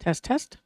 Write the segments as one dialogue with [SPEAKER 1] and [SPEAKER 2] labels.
[SPEAKER 1] Test, test.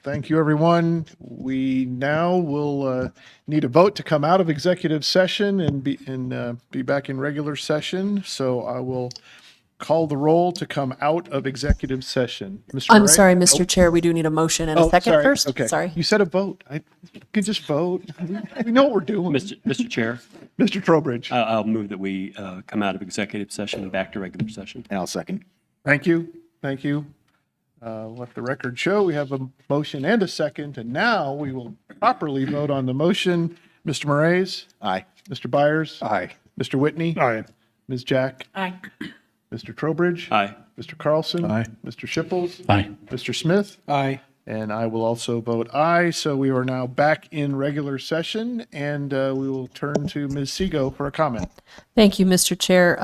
[SPEAKER 2] Thank you, everyone. We now will need a vote to come out of executive session and be back in regular session. So I will call the roll to come out of executive session. Mr.
[SPEAKER 3] I'm
[SPEAKER 2] Murray?
[SPEAKER 3] sorry, Mr. Chair, we do need a motion and a
[SPEAKER 2] Oh,
[SPEAKER 3] second
[SPEAKER 2] sorry.
[SPEAKER 3] first.
[SPEAKER 2] Okay.
[SPEAKER 3] Sorry.
[SPEAKER 2] You said a vote. You can just vote. We know what we're doing.
[SPEAKER 4] Mr. Chair,
[SPEAKER 2] Mr. Trowbridge.
[SPEAKER 4] I'll move that we come out of executive session and back to regular session.
[SPEAKER 5] And I'll second.
[SPEAKER 2] Thank you. Thank you. Let the record show we have a motion and a second, and now we will properly vote on the motion. Mr. Moraes?
[SPEAKER 5] Aye.
[SPEAKER 2] Mr. Byers?
[SPEAKER 5] Aye.
[SPEAKER 2] Mr. Whitney?
[SPEAKER 5] Aye.
[SPEAKER 2] Ms. Jack?
[SPEAKER 1] Aye.
[SPEAKER 2] Mr. Trowbridge?
[SPEAKER 4] Aye.
[SPEAKER 2] Mr. Carlson?
[SPEAKER 5] Aye.
[SPEAKER 2] Mr. Shipples?
[SPEAKER 5] Aye.
[SPEAKER 2] Mr. Smith?
[SPEAKER 5] Aye.
[SPEAKER 2] And I will also vote aye. So we are now back in regular session, and we will turn to Ms. Sego for a comment.
[SPEAKER 3] Thank you, Mr. Chair.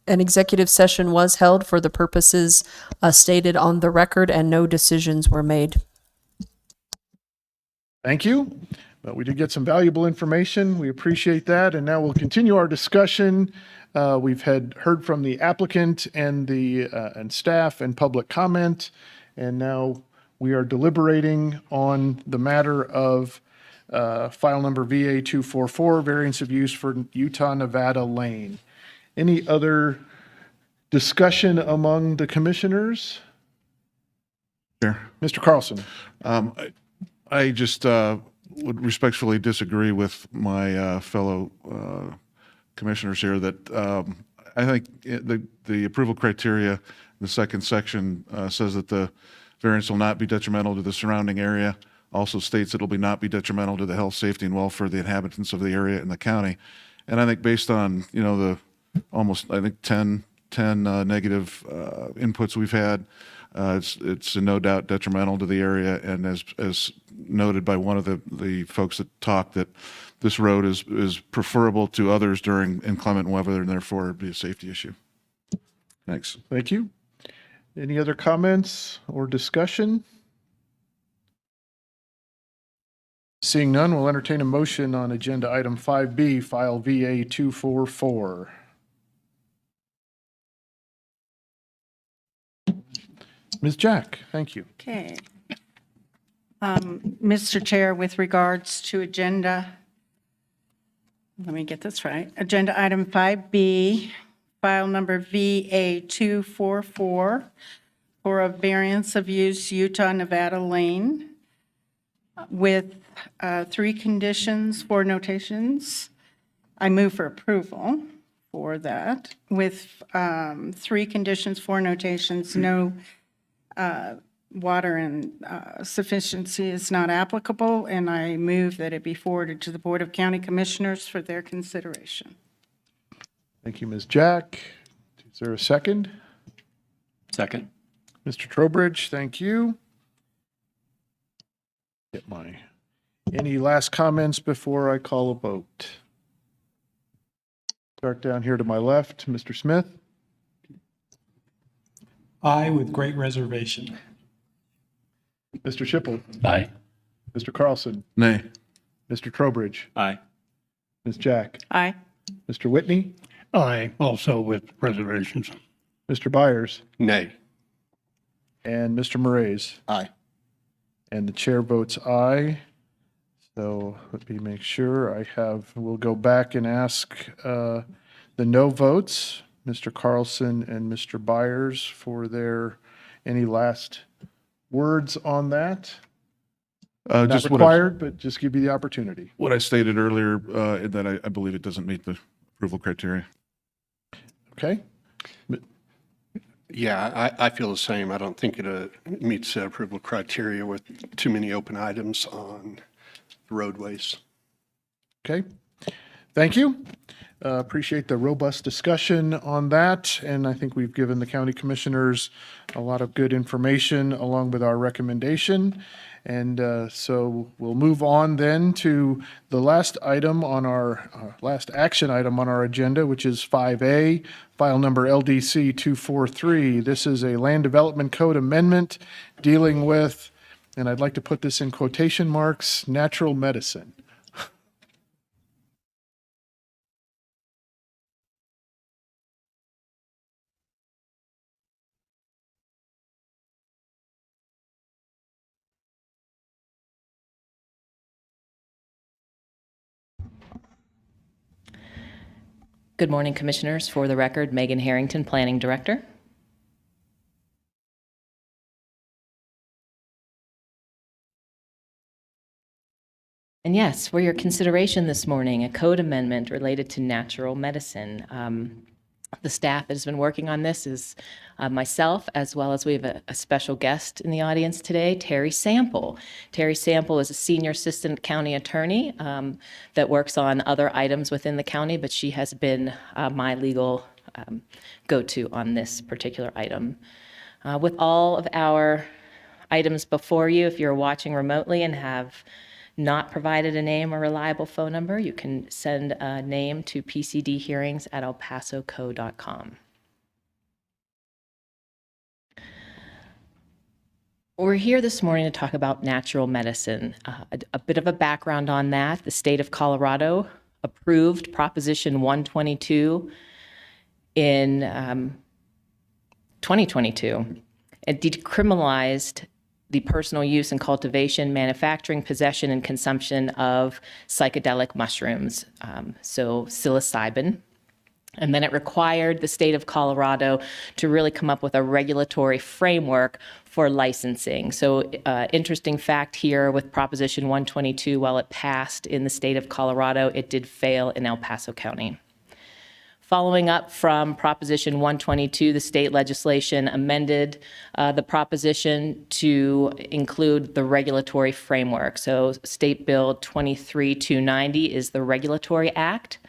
[SPEAKER 3] An executive session was held for the purposes stated on the record and no decisions were made.
[SPEAKER 2] Thank you. But we did get some valuable information. We appreciate that. And now we'll continue our discussion. We've heard from the applicant and and staff and public comment. And now we are deliberating on the matter of file number VA 244, variance of use for Utah Nevada Lane. Any other discussion among the commissioners?
[SPEAKER 6] Sure.
[SPEAKER 2] Mr. Carlson.
[SPEAKER 6] I just would respectfully disagree with my fellow commissioners here that I think the approval criteria, the second section says that the variance will not be detrimental to the surrounding area. Also states it will not be detrimental to the health, safety, and welfare of the inhabitants of the area and the county. And I think based on, the almost, 10 negative inputs we've had, it's no doubt detrimental to the area. And as noted by one of the folks that talked, that this road is preferable to others during inclement weather and therefore it'd be a safety issue. Thanks.
[SPEAKER 2] Thank you. Any other comments or discussion? Seeing none, we'll entertain a motion on agenda item 5B, file VA 244. Ms. Jack, thank you.
[SPEAKER 1] Okay. Mr. Chair, with regards to agenda, let me get this right. Agenda item 5B, file number VA 244 for a variance of use Utah Nevada Lane with 3 conditions, 4 notations. I move for approval for that with 3 conditions, 4 notations, no water and sufficiency is not applicable, and I move that it be forwarded to the Board of County Commissioners for their consideration.
[SPEAKER 2] Thank you, Ms. Jack. Is there a second?
[SPEAKER 4] Second.
[SPEAKER 2] Mr. Trowbridge, thank you. Any last comments before I call a vote? Start down here to my left, Mr. Smith.
[SPEAKER 7] Aye, with great reservation.
[SPEAKER 2] Mr. Schipple.
[SPEAKER 5] Aye.
[SPEAKER 2] Mr. Carlson.
[SPEAKER 6] Nay.
[SPEAKER 2] Mr. Trowbridge.
[SPEAKER 4] Aye.
[SPEAKER 2] Ms. Jack.
[SPEAKER 1] Aye.
[SPEAKER 2] Mr. Whitney.
[SPEAKER 5] Aye, also with reservations.
[SPEAKER 2] Mr. Byers.
[SPEAKER 5] Nay.
[SPEAKER 2] And Mr. Moraes.
[SPEAKER 5] Aye.
[SPEAKER 2] And the chair votes aye. So So let me make sure we'll go back and ask the no votes, Mr. Carlson and Mr. Byers, for any last words on that. Not
[SPEAKER 6] Just
[SPEAKER 2] required, but just give you the opportunity.
[SPEAKER 6] what I stated earlier, that I believe it doesn't meet the approval criteria.
[SPEAKER 2] Okay?
[SPEAKER 8] Yeah, I feel the same. I don't think it meets the approval criteria with too many open items on roadways.
[SPEAKER 2] Okay. Thank you. Appreciate the robust discussion on that, and I think we've given the county commissioners a lot of good information along with our recommendation. And so we'll move on then to the last item on our last action item on our agenda, which is 5A, file number LDC 243. This is a land development code amendment dealing with, and I'd like to put this in quotation marks, natural medicine.
[SPEAKER 9] Good morning, Commissioners. For the record, Megan Harrington, Planning Director. And yes, for your consideration this morning, a code amendment related to natural medicine. The staff that has been working on this is myself, as well as we have a special guest in the audience today, Terry Sample. Terry Sample is a senior assistant county attorney that works on other items within the county, but she has been my legal go-to on this particular item. With all of our items before you, if you're watching remotely and have not provided a name or reliable phone number, you can send a name to pcdhearings@elpasoco.com. We're here this morning to talk about natural medicine. A bit of a background on that. The state of Colorado approved Proposition 122 in 2022. It decriminalized the personal use and cultivation, manufacturing, possession, and consumption of psychedelic mushrooms, so psilocybin. And then it required the state of Colorado to really come up with a regulatory framework for licensing. So interesting fact here with Proposition 122, while it passed in the state of Colorado, it did fail in El Paso County. Following up from Proposition 122, the state legislation amended the proposition to include the regulatory framework. So State Bill 23290 is the regulatory act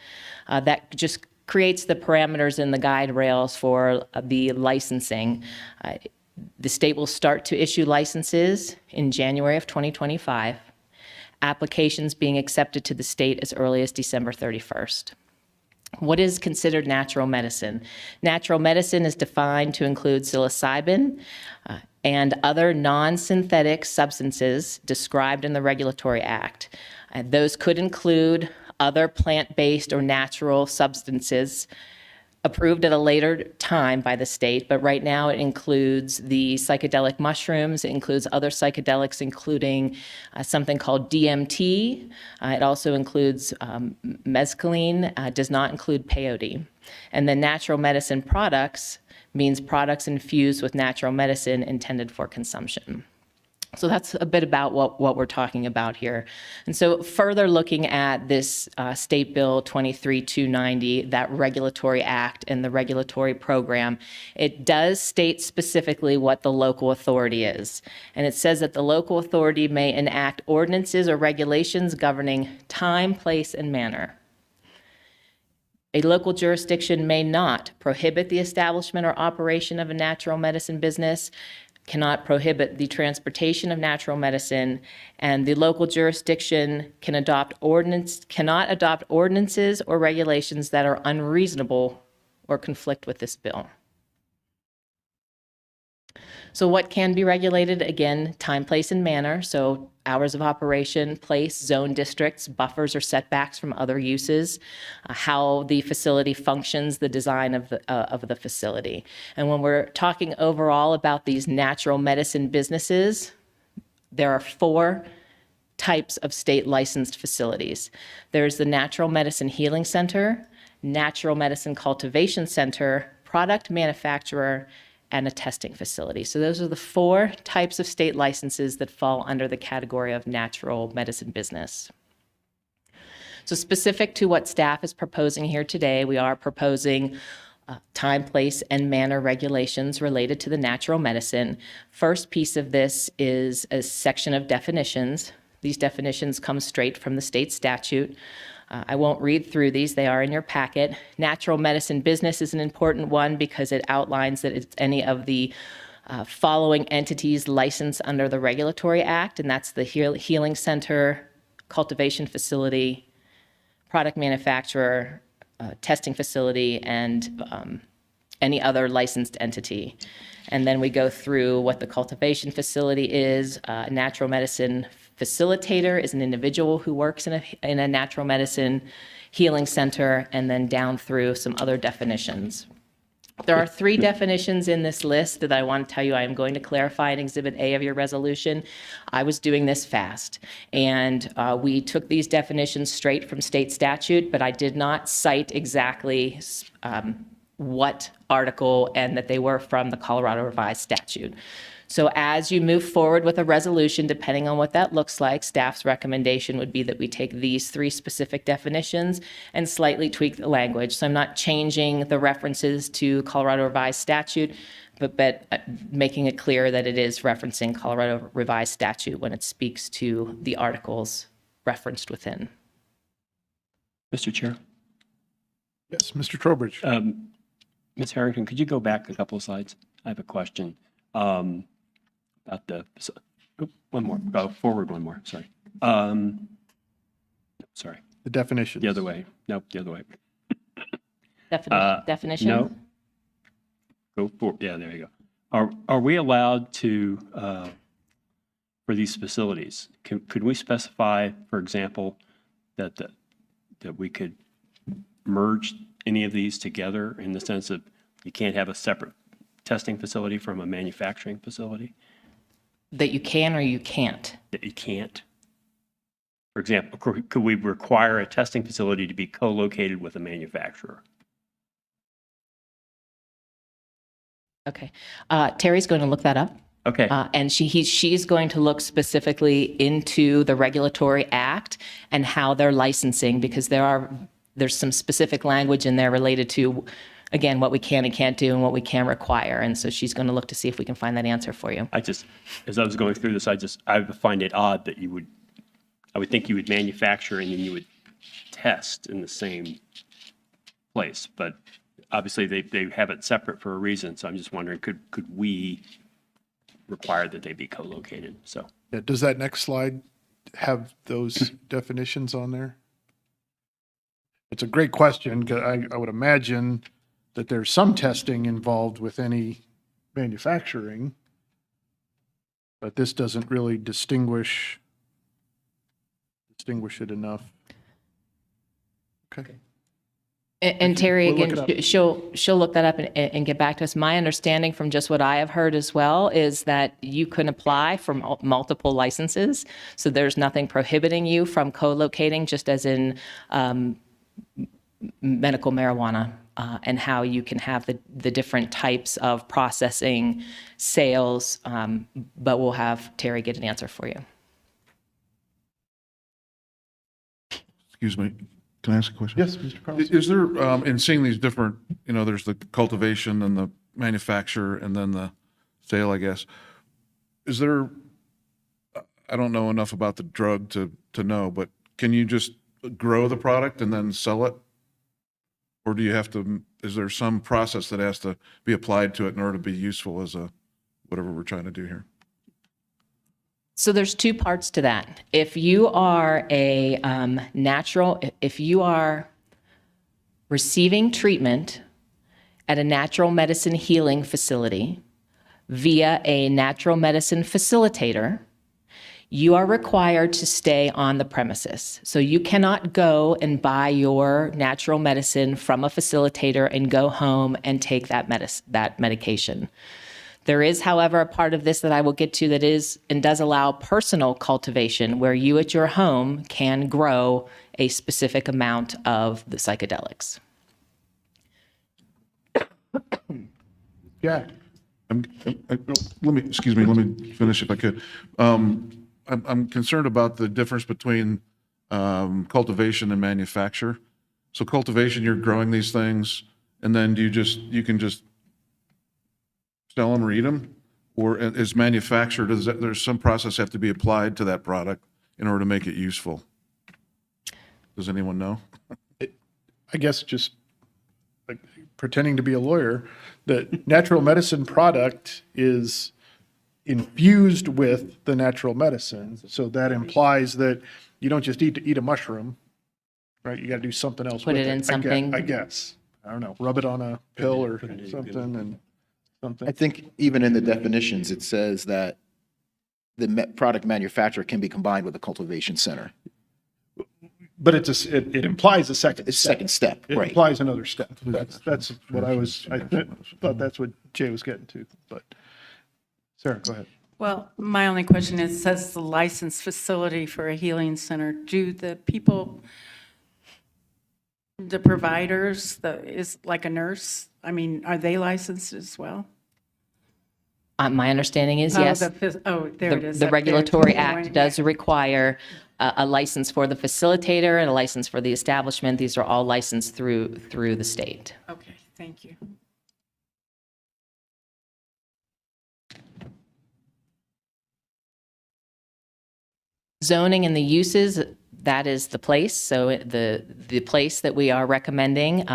[SPEAKER 9] that just creates the parameters and the guide rails for the licensing. The state will start to issue licenses in January of 2025, applications being accepted to the state as early as December 31st. What is considered natural medicine? Natural medicine is defined to include psilocybin and other non-synthetic substances described in the Regulatory Act. Those could include other plant-based or natural substances approved at a later time by the state, but right now it includes the psychedelic mushrooms, it includes other psychedelics, including something called DMT. It also includes mescaline, does not include peyote. And then natural medicine products means products infused with natural medicine intended for consumption. So that's a bit about what we're talking about here. And so further looking at this State Bill 23290, that regulatory act and the regulatory program, it does state specifically what the local authority is. And it says that the local authority may enact ordinances or regulations governing time, place, and manner. A local jurisdiction may not prohibit the establishment or operation of a natural medicine business, cannot prohibit the transportation of natural medicine, and the local jurisdiction cannot adopt ordinances or regulations that are unreasonable or conflict with this bill. So what can be regulated? Again, time, place, and manner. So hours of operation, place, zone districts, buffers or setbacks from other uses, how the facility functions, the design of the facility. And when we're talking overall about these natural medicine businesses, there are 4 types of state licensed facilities. There's the Natural Medicine Healing Center, Natural Medicine Cultivation Center, product manufacturer, and a testing facility. So those are the 4 types of state licenses that fall under the category of natural medicine business. So specific to what staff is proposing here today, we are proposing time, place, and manner regulations related to the natural medicine. First piece of this is a section of definitions. These definitions come straight from the state statute. I won't read through these, they are in your packet. Natural medicine business is an important one because it outlines that it's any of the following entities licensed under the Regulatory Act, and that's the Healing Center, Cultivation Facility, Product Manufacturer, Testing Facility, and any other licensed entity. And then we go through what the cultivation facility is. A natural medicine facilitator is an individual who works in a natural medicine healing center, and then down through some other definitions. There are 3 definitions in this list that I want to tell you I am going to clarify in Exhibit A of your resolution. I was doing this fast, and we took these definitions straight from state statute, but I did not cite exactly what article and that they were from the Colorado Revised Statute. So as you move forward with a resolution, depending on what that looks like, staff's recommendation would be that we take these 3 specific definitions and slightly tweak the language. So I'm not changing the references to Colorado Revised Statute, but making it clear that it is referencing Colorado Revised Statute when it speaks to the articles referenced within.
[SPEAKER 4] Mr. Chair,
[SPEAKER 2] Yes, Mr. Trowbridge.
[SPEAKER 4] Ms. Harrington, could you go back a couple of slides? I have a question. About the, one more, go forward one more, sorry. Sorry,
[SPEAKER 2] The definitions.
[SPEAKER 4] the other way. Nope, the other way.
[SPEAKER 9] Definition?
[SPEAKER 4] No. Go for, yeah, there you go. Are we allowed to, for these facilities, could we specify, for example, that we could merge any of these together in the sense of you can't have a separate testing facility from a manufacturing facility?
[SPEAKER 9] That you can or you can't?
[SPEAKER 4] That you can't? For example, could we require a testing facility to be co-located with a manufacturer?
[SPEAKER 9] Okay. Terry's going to look that up.
[SPEAKER 4] Okay.
[SPEAKER 9] And she's going to look specifically into the Regulatory Act and how they're licensing, because there's some specific language in there related to, again, what we can and can't do and what we can require. And so she's going to look to see if we can find that answer for you.
[SPEAKER 4] As I was going through this, I find it odd that I would think you would manufacture and then you would test in the same place, but obviously they have it separate for a reason. So I'm just wondering, could we require that they be co-located? So
[SPEAKER 2] Yeah, does that next slide have those definitions on there? It's a great question, 'cause I would imagine that there's some testing involved with any manufacturing, but this doesn't really distinguish it enough. Okay.
[SPEAKER 9] And Terry,
[SPEAKER 2] We'll look
[SPEAKER 9] again,
[SPEAKER 2] it
[SPEAKER 9] she'll look that up and get back to us. My understanding from just what I have heard as well is that you can apply for multiple licenses. So there's nothing prohibiting you from co-locating, just as in medical marijuana, and how you can have the different types of processing, sales, but we'll have Terry get an answer for you.
[SPEAKER 6] Excuse me, can I ask a question?
[SPEAKER 2] Yes, Mr. Carlson.
[SPEAKER 6] Is there, in seeing these different, there's the cultivation and the manufacture and then the sale, I guess, is there, I don't know enough about the drug to know, but can you just grow the product and then sell it? Or do you have to, is there some process that has to be applied to it in order to be useful as whatever we're trying to do here?
[SPEAKER 9] So there's 2 parts to that. If you are if you are receiving treatment at a natural medicine healing facility via a natural medicine facilitator, you are required to stay on the premises. So you cannot go and buy your natural medicine from a facilitator and go home and take that medication. There is, however, a part of this that I will get to that is and does allow personal cultivation where you at your home can grow a specific amount of the psychedelics.
[SPEAKER 2] Yeah.
[SPEAKER 6] Let me finish if I could. I'm concerned about the difference between cultivation and manufacture. So cultivation, you're growing these things, and then you can just sell them or eat them? Or is manufactured, there's some process have to be applied to that product in order to make it useful? Does anyone know?
[SPEAKER 2] I guess just like pretending to be a lawyer, the natural medicine product is infused with the natural medicine. So that implies that you don't just eat a mushroom, right? You got to do something else
[SPEAKER 9] Put
[SPEAKER 2] with
[SPEAKER 9] it in something.
[SPEAKER 2] I guess. I don't know. Rub it on a pill or something and something.
[SPEAKER 10] I think even in the definitions, it says that the product manufacturer can be combined with a cultivation center.
[SPEAKER 2] But it implies a second
[SPEAKER 10] It's
[SPEAKER 2] step.
[SPEAKER 10] second step,
[SPEAKER 2] It
[SPEAKER 10] right?
[SPEAKER 2] implies another step. That's what I thought that's what Jay was getting to, but Sarah, go ahead.
[SPEAKER 1] Well, my only question is, it says the licensed facility for a healing center. Do the people, the providers, is like a nurse? I mean, are they licensed as well?
[SPEAKER 9] My understanding is yes.
[SPEAKER 1] There it is.
[SPEAKER 9] The
[SPEAKER 1] up there.
[SPEAKER 9] Regulatory Act does require a license for the facilitator and a license for the establishment. These are all licensed through the state.
[SPEAKER 1] Okay, thank you.
[SPEAKER 9] Zoning and the uses, that is the place. So the place that we are recommending,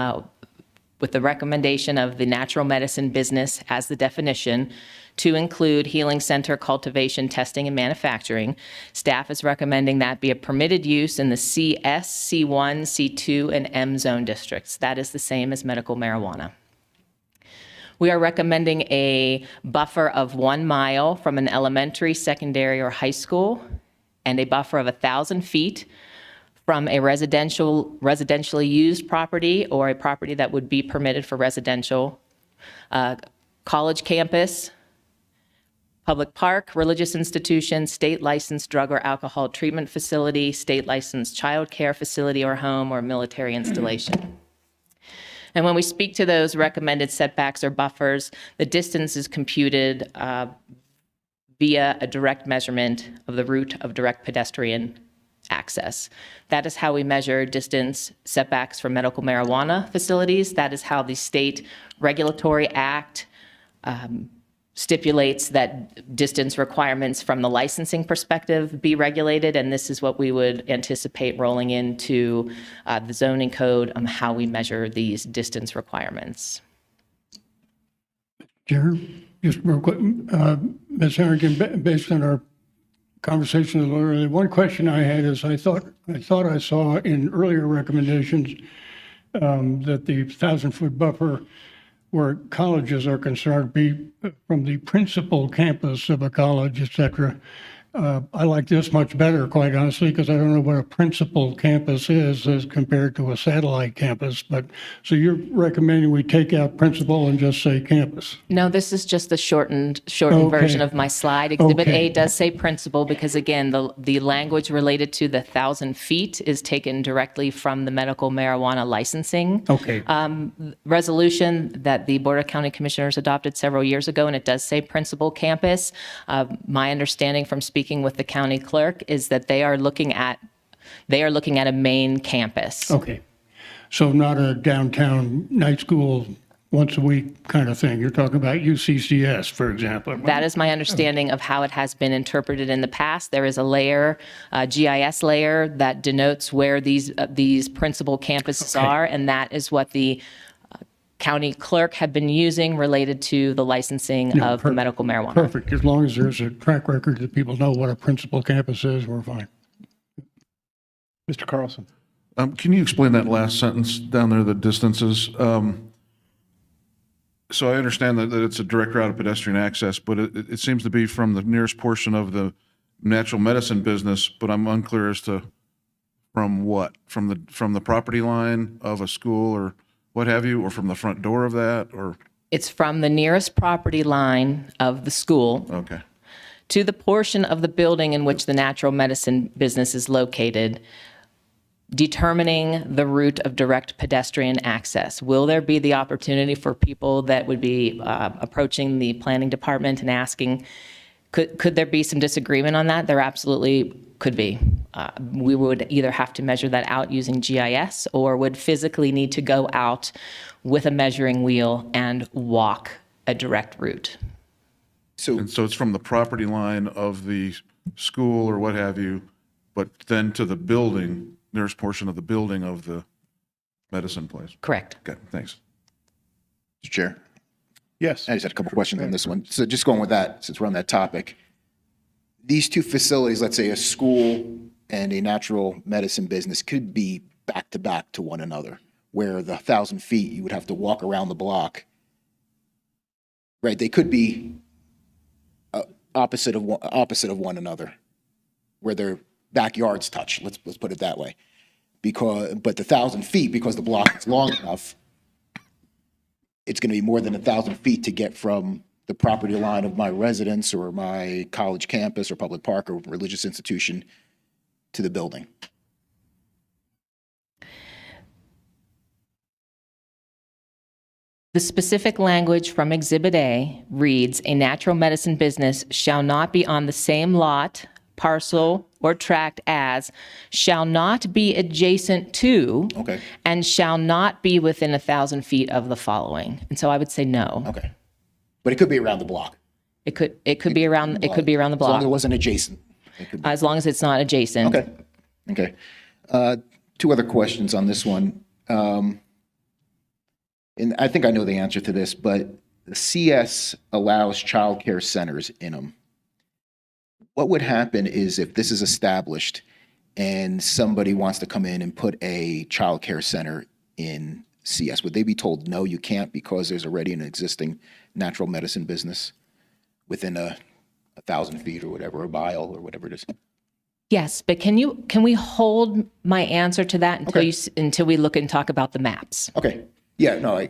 [SPEAKER 9] with the recommendation of the natural medicine business as the definition, to include healing center, cultivation, testing, and manufacturing. Staff is recommending that be a permitted use in the CS, C1, C2, and M zone districts. That is the same as medical marijuana. We are recommending a buffer of 1 mile from an elementary, secondary, or high school, and a buffer of 1,000 feet from a residentially used property or a property that would be permitted for residential, college campus, public park, religious institution, state licensed drug or alcohol treatment facility, state licensed child care facility or home, or military installation. And when we speak to those recommended setbacks or buffers, the distance is computed via a direct measurement of the route of direct pedestrian access. That is how we measure distance setbacks for medical marijuana facilities. That is how the state regulatory act stipulates that distance requirements from the licensing perspective be regulated, and this is what we would anticipate rolling into the zoning code on how we measure these distance requirements.
[SPEAKER 5] Chair, just real quick, Ms. Harrington, based on our conversation a little earlier, one question I had is I thought I saw in earlier recommendations that the 1,000-foot buffer where colleges are concerned be from the principal campus of a college, et cetera. I like this much better, quite honestly, because I don't know what a principal campus is as compared to a satellite campus. But so you're recommending we take out principal and just say campus?
[SPEAKER 9] No, this is just the shortened
[SPEAKER 5] Okay.
[SPEAKER 9] version of my slide. Exhibit
[SPEAKER 5] Okay.
[SPEAKER 9] A does say principal because, again, the language related to the 1,000 feet is taken directly from the medical marijuana licensing
[SPEAKER 5] Okay.
[SPEAKER 9] resolution that the Board of County Commissioners adopted several years ago, and it does say principal campus. My understanding from speaking with the county clerk is that they are looking at a main campus.
[SPEAKER 5] Okay. So not a downtown night school once a week kind of thing. You're talking about UCCS, for example.
[SPEAKER 9] That is my understanding of how it has been interpreted in the past. There is a layer, a GIS layer, that denotes where these principal campuses are, and that is what the county clerk had been using related to the licensing of the medical marijuana.
[SPEAKER 5] Perfect. As long as there's a track record that people know what a principal campus is, we're fine.
[SPEAKER 2] Mr. Carlson.
[SPEAKER 6] Can you explain that last sentence down there, the distances? So I understand that it's a direct route of pedestrian access, but it seems to be from the nearest portion of the natural medicine business, but I'm unclear as to from what? From the property line of a school or what have you, or from the front door of that, or?
[SPEAKER 9] It's from the nearest property line of the school
[SPEAKER 6] Okay.
[SPEAKER 9] to the portion of the building in which the natural medicine business is located, determining the route of direct pedestrian access. Will there be the opportunity for people that would be approaching the planning department and asking, could there be some disagreement on that? There absolutely could be. We would either have to measure that out using GIS or would physically need to go out with a measuring wheel and walk a direct route.
[SPEAKER 10] So,
[SPEAKER 6] And so it's from the property line of the school or what have you, but then to the building, nearest portion of the building of the medicine place.
[SPEAKER 9] Correct.
[SPEAKER 6] Okay, thanks.
[SPEAKER 10] Mr. Chair,
[SPEAKER 2] Yes.
[SPEAKER 10] I just had a couple questions on this one. So just going with that, since we're on that topic, these two facilities, let's say a school and a natural medicine business, could be back to back to one another, where the 1,000 feet, you would have to walk around the block. Right, they could be opposite of one another, where their backyards touch. Let's put it that way. But the 1,000 feet, because the block is long enough, it's going to be more than 1,000 feet to get from the property line of my residence or my college campus or public park or religious institution to the building.
[SPEAKER 9] The specific language from Exhibit A reads, "A natural medicine business shall not be on the same lot, parcel, or tract as, shall not be adjacent to,
[SPEAKER 10] Okay.
[SPEAKER 9] and shall not be within 1,000 feet of the following." And so I would say no.
[SPEAKER 10] Okay. But it could be around the block.
[SPEAKER 9] It could be around the
[SPEAKER 10] As long as it
[SPEAKER 9] block,
[SPEAKER 10] wasn't adjacent. It could be.
[SPEAKER 9] as long as it's not adjacent.
[SPEAKER 10] Okay. Okay. Two other questions on this one. And I think I know the answer to this, but the CS allows childcare centers in them. What would happen is if this is established and somebody wants to come in and put a childcare center in CS, would they be told, no, you can't because there's already an existing natural medicine business within 1,000 feet or whatever, a mile or whatever it is?
[SPEAKER 9] Yes, but can we hold my answer to that until
[SPEAKER 10] Okay.
[SPEAKER 9] until we look and talk about the maps?
[SPEAKER 10] Okay. Yeah, no,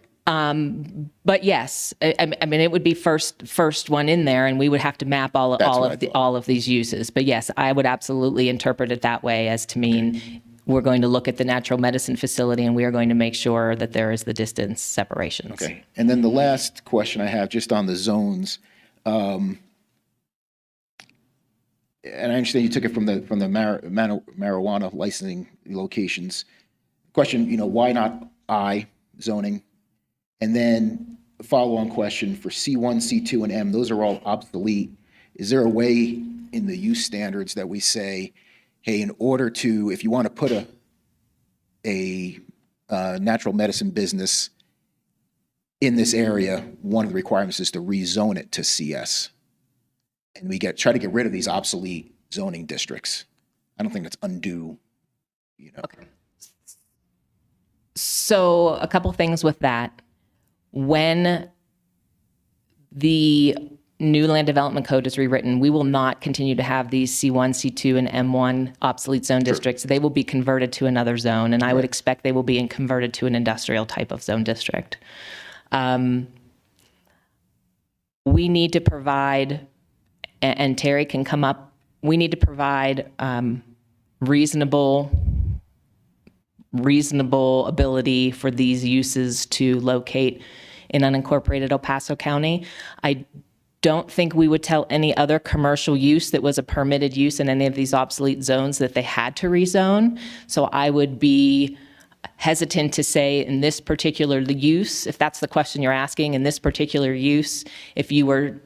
[SPEAKER 9] But yes, I mean, it would be first one in there, and we would have to map all
[SPEAKER 10] what I thought.
[SPEAKER 9] all of these uses. But yes, I would absolutely interpret it that way as to mean we're going to look at the natural medicine facility, and we are going to make sure that there is the distance separations.
[SPEAKER 10] okay. And then the last question I have, just on the zones, and I understand you took it from the marijuana licensing locations. Question, why not I zoning? And then a follow-on question for C1, C2, and M, those are all obsolete. Is there a way in the use standards that we say, hey, in order to, if you want to put a natural medicine business in this area, one of the requirements is to rezone it to CS? And we try to get rid of these obsolete zoning districts. I don't think that's undue,
[SPEAKER 9] So a couple things with that. When the new land development code is rewritten, we will not continue to have these C1, C2, and M1 obsolete zone districts. They will be converted to another zone, and I would expect they will be converted to an industrial type of zone district. We need to provide, and Terry can come up, we need to provide reasonable ability for these uses to locate in unincorporated El Paso County. I don't think we would tell any other commercial use that was a permitted use in any of these obsolete zones that they had to rezone. So I would be hesitant to say in this particular use, if that's the question you're asking, in this particular use, if you were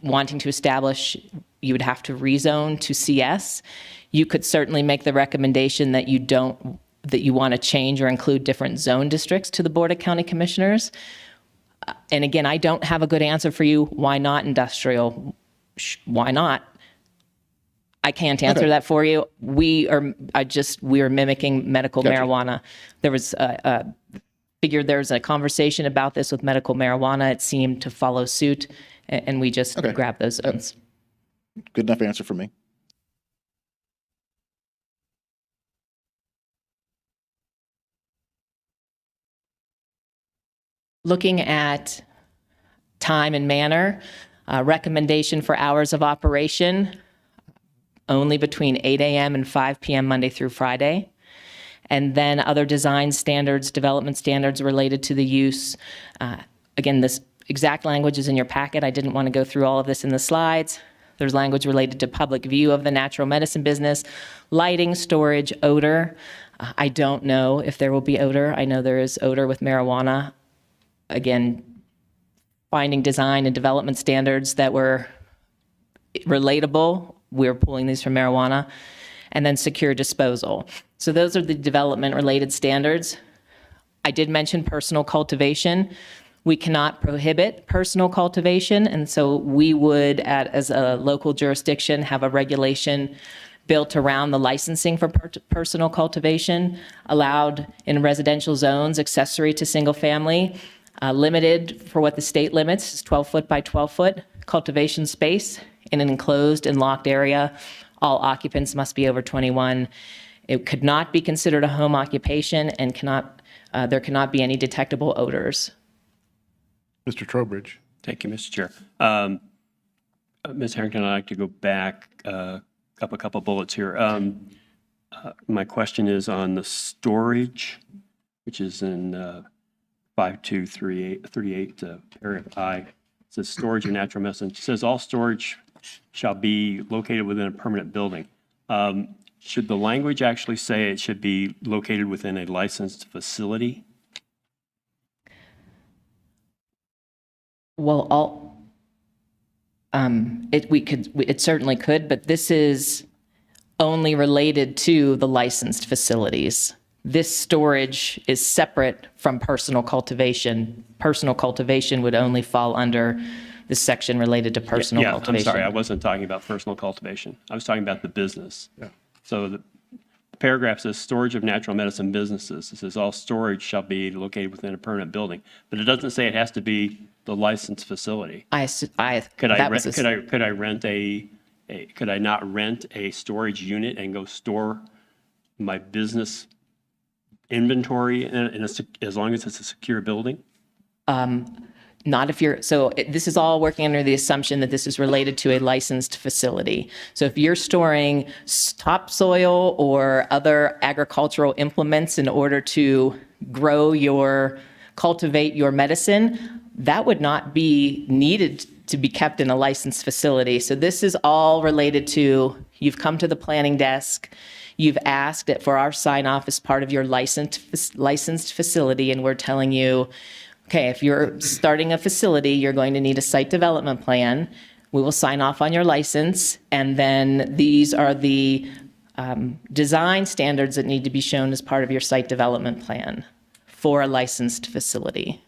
[SPEAKER 9] wanting to establish, you would have to rezone to CS. You could certainly make the recommendation that you want to change or include different zone districts to the Board of County Commissioners. And again, I don't have a good answer for you. Why not industrial? Why not? I can't answer that for you. We are mimicking medical marijuana. There was there's a conversation about this with medical marijuana. It seemed to follow suit, and we just grabbed those zones.
[SPEAKER 10] Good enough answer for me.
[SPEAKER 9] Looking at time and manner. Recommendation for hours of operation, only between 8 a.m. and 5 p.m. Monday through Friday. And then other design standards, development standards related to the use. Again, this exact language is in your packet. I didn't want to go through all of this in the slides. There's language related to public view of the natural medicine business, lighting, storage, odor. I don't know if there will be odor. I know there is odor with marijuana. Again, finding design and development standards that were relatable. We're pulling these from marijuana. And then secure disposal. So those are the development-related standards. I did mention personal cultivation. We cannot prohibit personal cultivation, and so we would, as a local jurisdiction, have a regulation built around the licensing for personal cultivation, allowed in residential zones, accessory to single family, limited for what the state limits is 12 foot by 12 foot cultivation space in an enclosed and locked area. All occupants must be over 21. It could not be considered a home occupation and there cannot be any detectable odors.
[SPEAKER 2] Mr. Trowbridge.
[SPEAKER 4] Thank you, Mr. Chair. Ms. Harrington, I'd like to go back up a couple bullets here. My question is on the storage, which is in 5238, paragraph I. It says storage of natural medicine. It says all storage shall be located within a permanent building. Should the language actually say it should be located within a licensed facility?
[SPEAKER 9] Well, it certainly could, but this is only related to the licensed facilities. This storage is separate from personal cultivation. Personal cultivation would only fall under the section related to personal cultivation.
[SPEAKER 4] I'm sorry, I wasn't talking about personal cultivation. I was talking about the business. So the paragraph says storage of natural medicine businesses. It says all storage shall be located within a permanent building, but it doesn't say it has to be the licensed facility. Could I not rent a storage unit and go store my business inventory as long as it's a secure building?
[SPEAKER 9] Not if you're, this is all working under the assumption that this is related to a licensed facility. So if you're storing topsoil or other agricultural implements in order to cultivate your medicine, that would not be needed to be kept in a licensed facility. So this is all related to, you've come to the planning desk, you've asked for our sign off as part of your licensed facility, and we're telling you, okay, if you're starting a facility, you're going to need a site development plan. We will sign off on your license, and then these are the design standards that need to be shown as part of your site development plan for a licensed facility.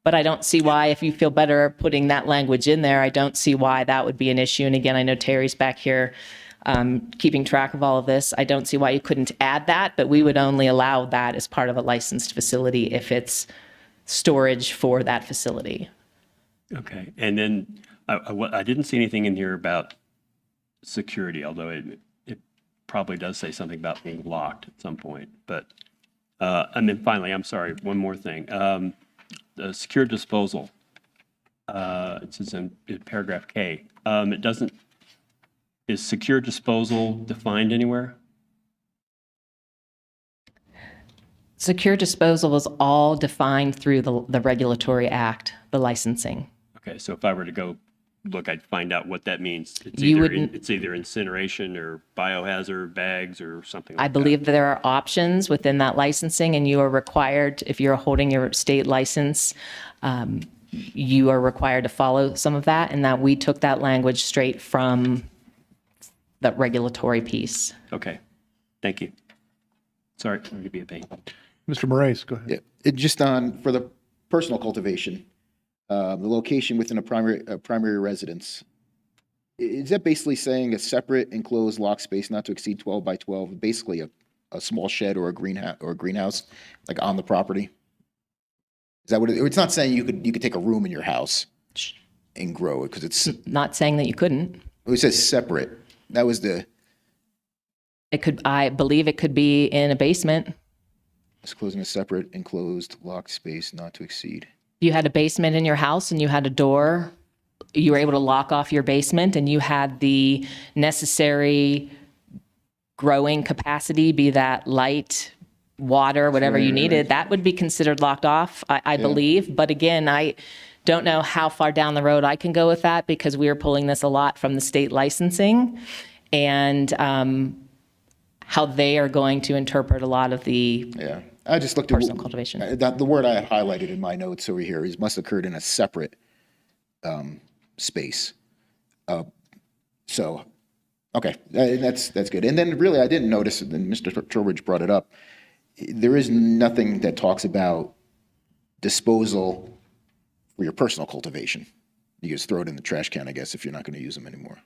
[SPEAKER 9] But I don't see why, if you feel better putting that language in there, I don't see why that would be an issue. And again, I know Terry's back here keeping track of all of this. I don't see why you couldn't add that, but we would only allow that as part of a licensed facility if it's storage for that facility.
[SPEAKER 4] Okay, and then I didn't see anything in here about security, although it probably does say something about being locked at some point. But and then finally, I'm sorry, one more thing. The secure disposal, it says in paragraph K. It doesn't. Is secure disposal defined anywhere?
[SPEAKER 9] Secure disposal is all defined through the regulatory act, the licensing.
[SPEAKER 4] Okay, so if I were to go look, I'd find out what that means. It's either incineration or biohazard bags or something like that.
[SPEAKER 9] I believe there are options within that licensing, and you are required, if you're holding your state license, you are required to follow some of that, and that we took that language straight from that regulatory piece.
[SPEAKER 4] Okay, thank you. Sorry to be a pain.
[SPEAKER 2] Mr. Moraes, go ahead.
[SPEAKER 10] Yeah, it just for the personal cultivation, the location within a primary residence. Is that basically saying a separate enclosed locked space not to exceed 12 by 12, basically a small shed or a greenhouse, like on the property? Is that what it's not saying you could take a room in your house and grow it, because it's
[SPEAKER 9] Not saying that you couldn't.
[SPEAKER 10] it says separate. That was
[SPEAKER 9] I believe it could be in a basement.
[SPEAKER 10] disclosing a separate enclosed locked space not to exceed.
[SPEAKER 9] you had a basement in your house and you had a door, you were able to lock off your basement and you had the necessary growing capacity, be that light, water, whatever you needed, that would be considered locked off, I believe. But again, I don't know how far down the road I can go with that because we are pulling this a lot from the state licensing and how they are going to interpret a lot of the
[SPEAKER 10] Yeah. I just looked at
[SPEAKER 9] personal cultivation.
[SPEAKER 10] the word I had highlighted in my notes over here is must occurred in a separate space. So, okay, that's good. And then really, I didn't notice, and then Mr. Trowbridge brought it up. There is nothing that talks about disposal for your personal cultivation. You just throw it in the trash can, I guess, if you're not going to use them anymore.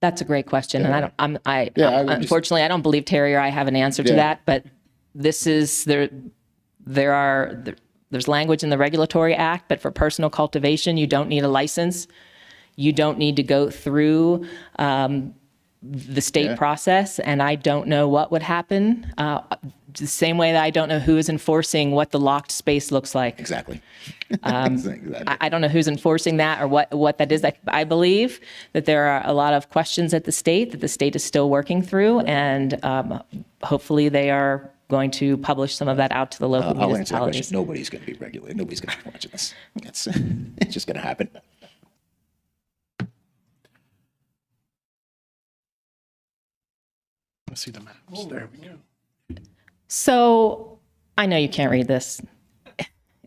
[SPEAKER 9] That's a great question, and
[SPEAKER 10] I would
[SPEAKER 9] unfortunately, I don't believe Terry or I have an answer to that. But this is there's language in the Regulatory Act, but for personal cultivation, you don't need a license. You don't need to go through the state process, and I don't know what would happen. The same way that I don't know who is enforcing what the locked space looks like.
[SPEAKER 10] Exactly.
[SPEAKER 9] I don't know who's enforcing that or what that is. I believe that there are a lot of questions at the state that the state is still working through, and hopefully they are going to publish some of that out to the local
[SPEAKER 10] I'll answer that
[SPEAKER 9] municipalities.
[SPEAKER 10] question. Nobody's going to be regulated. Nobody's going to be watching this. It's just going to happen.
[SPEAKER 2] Let's see the maps. There we go.
[SPEAKER 9] So I know you can't read this.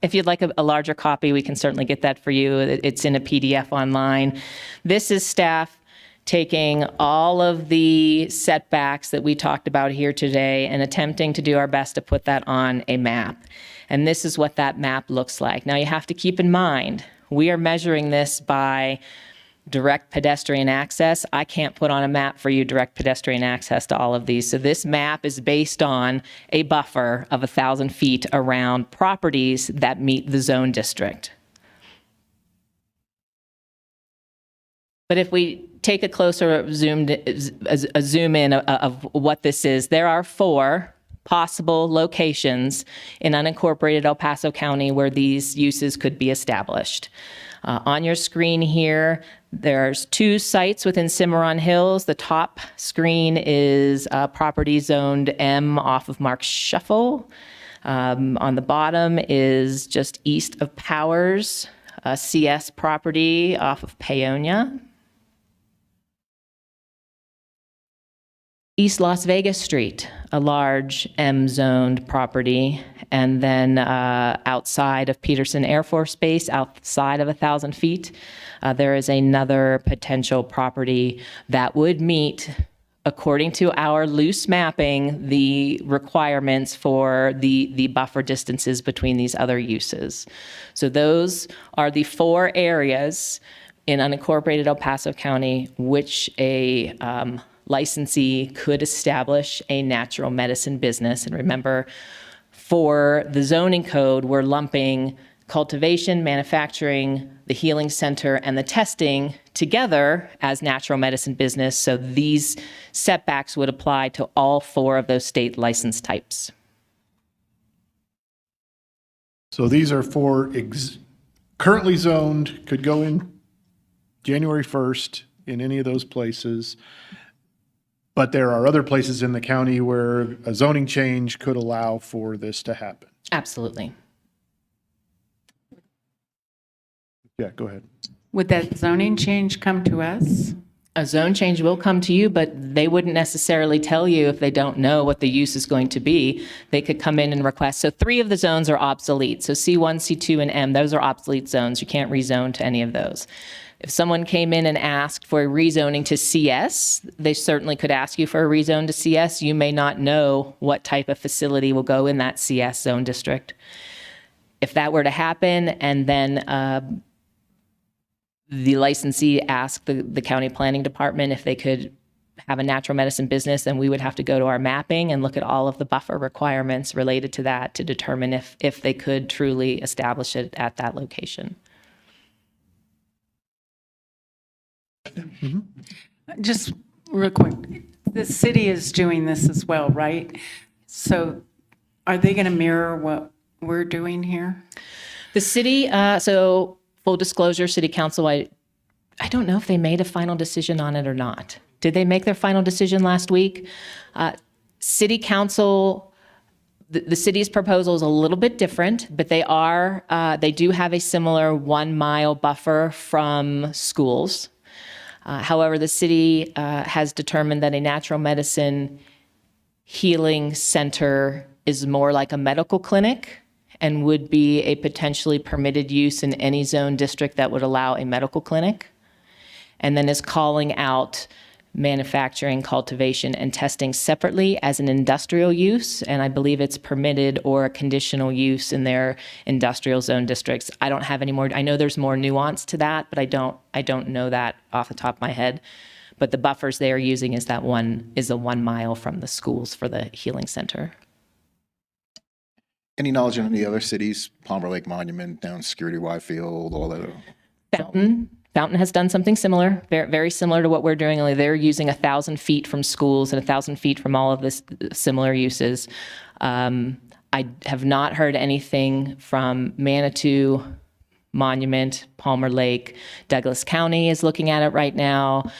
[SPEAKER 9] If you'd like a larger copy, we can certainly get that for you. It's in a PDF online. This is staff taking all of the setbacks that we talked about here today and attempting to do our best to put that on a map. And this is what that map looks like. Now you have to keep in mind, we are measuring this by direct pedestrian access. I can't put on a map for you direct pedestrian access to all of these. So this map is based on a buffer of 1,000 feet around properties that meet the zone district. But if we take a closer zoom in of what this is, there are 4 possible locations in unincorporated El Paso County where these uses could be established. On your screen here, there's 2 sites within Cimarron Hills. The top screen is property zoned M off of Mark Shuffle. On the bottom is just east of Powers, a CS property off of Paonia. East Las Vegas Street, a large M-zoned property, and then outside of Peterson Air Force Base, outside of 1,000 feet, there is another potential property that would meet, according to our loose mapping, the requirements for the buffer distances between these other uses. So those are the 4 areas in unincorporated El Paso County which a licensee could establish a natural medicine business. And remember, for the zoning code, we're lumping cultivation, manufacturing, the healing center, and the testing together as natural medicine business. So these setbacks would apply to all 4 of those state license types.
[SPEAKER 2] So these are 4 currently zoned, could go in January 1st in any of those places. But there are other places in the county where a zoning change could allow for this to happen.
[SPEAKER 9] Absolutely.
[SPEAKER 2] Yeah, go ahead.
[SPEAKER 1] Would that zoning change come to us?
[SPEAKER 9] A zone change will come to you, but they wouldn't necessarily tell you if they don't know what the use is going to be. They could come in and request. So 3 of the zones are obsolete. So C1, C2, and M, those are obsolete zones. You can't rezone to any of those. If someone came in and asked for a rezoning to CS, they certainly could ask you for a rezone to CS. You may not know what type of facility will go in that CS zone district. If that were to happen and then the licensee asked the county planning department if they could have a natural medicine business, then we would have to go to our mapping and look at all of the buffer requirements related to that to determine if they could truly establish it at that location.
[SPEAKER 1] Just real quick, the city is doing this as well, right? So are they going to mirror what we're doing here?
[SPEAKER 9] The city, so full disclosure, city council, I don't know if they made a final decision on it or not. Did they make their final decision last week? City council, the city's proposal is a little bit different, but they do have a similar 1 mile buffer from schools. However, the city has determined that a natural medicine healing center is more like a medical clinic and would be a potentially permitted use in any zone district that would allow a medical clinic, and then is calling out manufacturing, cultivation, and testing separately as an industrial use, and I believe it's permitted or a conditional use in their industrial zone districts. I don't have any more. I know there's more nuance to that, but I don't know that off the top of my head. But the buffers they are using is a 1 mile from the schools for the healing center.
[SPEAKER 10] Any knowledge of any other cities, Palmer Lake Monument, down Security Y Field, all that?
[SPEAKER 9] Fountain has done something similar, very, very similar to what we're doing, only they're using 1,000 feet from schools and 1,000 feet from all of this similar uses. I have not heard anything from Manitou, Monument, Palmer Lake. Douglas County is looking at it right now.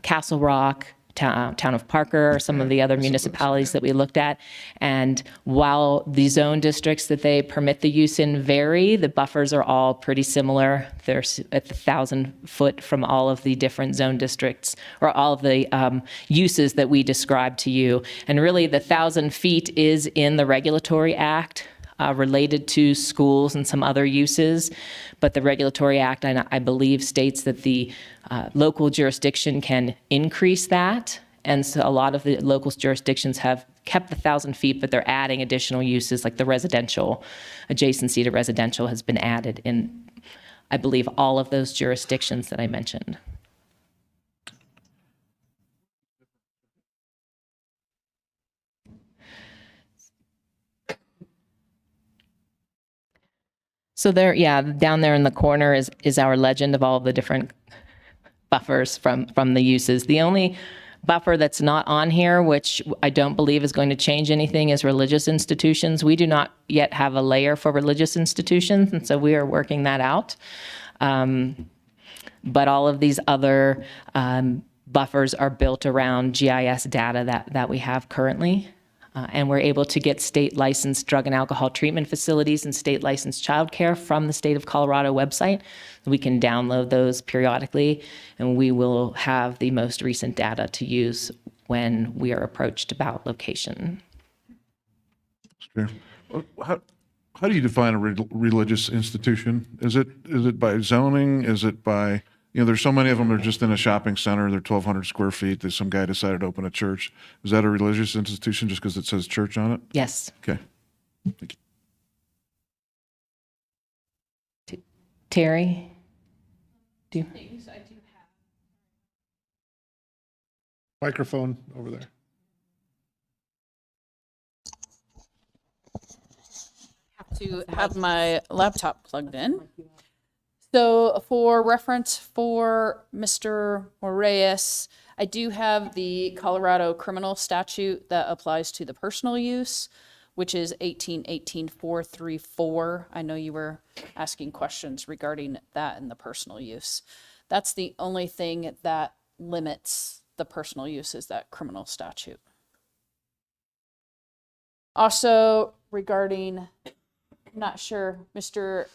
[SPEAKER 9] Castle Rock, Town of Parker, or some of the other municipalities that we looked at. And while the zone districts that they permit the use in vary, the buffers are all pretty similar. They're at 1,000 foot from all of the different zone districts, or all of the uses that we described to you. And really, the 1,000 feet is in the Regulatory Act, related to schools and some other uses. But the Regulatory Act, I believe, states that the local jurisdiction can increase that. And so a lot of the local jurisdictions have kept the 1,000 feet, but they're adding additional uses, like the residential, adjacency to residential has been added in, I believe, all of those jurisdictions that I mentioned. So there, yeah, down there in the corner is our legend of all of the different buffers from the uses. The only buffer that's not on here, which I don't believe is going to change anything, is religious institutions. We do not yet have a layer for religious institutions, and so we are working that out. But all of these other buffers are built around GIS data that we have currently. And we're able to get state licensed drug and alcohol treatment facilities and state licensed childcare from the state of Colorado website. We can download those periodically, and we will have the most recent data to use when we are approached about location.
[SPEAKER 6] Sure. How do you define a religious institution? Is it by zoning? Is it by, there's so many of them that are just in a shopping center. They're 1,200 square feet. There's some guy decided to open a church. Is that a religious institution just because it says church on it?
[SPEAKER 9] Yes.
[SPEAKER 6] Okay. Thank you.
[SPEAKER 9] Terry?
[SPEAKER 2] Microphone over there.
[SPEAKER 11] To have my laptop plugged in. So for reference for Mr. Moraes, I do have the Colorado criminal statute that applies to the personal use, which is 18-434. I know you were asking questions regarding that and the personal use. That's the only thing that limits the personal use, is that criminal statute. Also regarding, I'm not sure, Mr.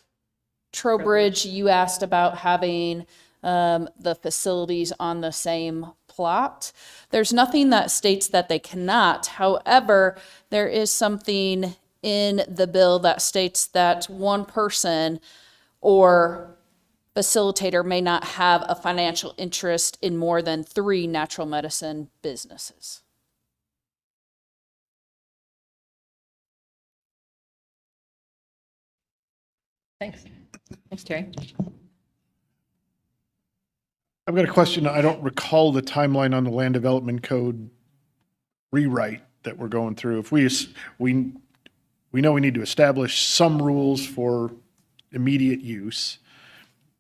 [SPEAKER 11] Trowbridge, you asked about having the facilities on the same plot. There's nothing that states that they cannot. However, there is something in the bill that states that one person or facilitator may not have a financial interest in more than 3 natural medicine businesses.
[SPEAKER 9] Thanks. Thanks, Terry.
[SPEAKER 2] I've got a question. I don't recall the timeline on the land development code rewrite that we're going through. If we know we need to establish some rules for immediate use.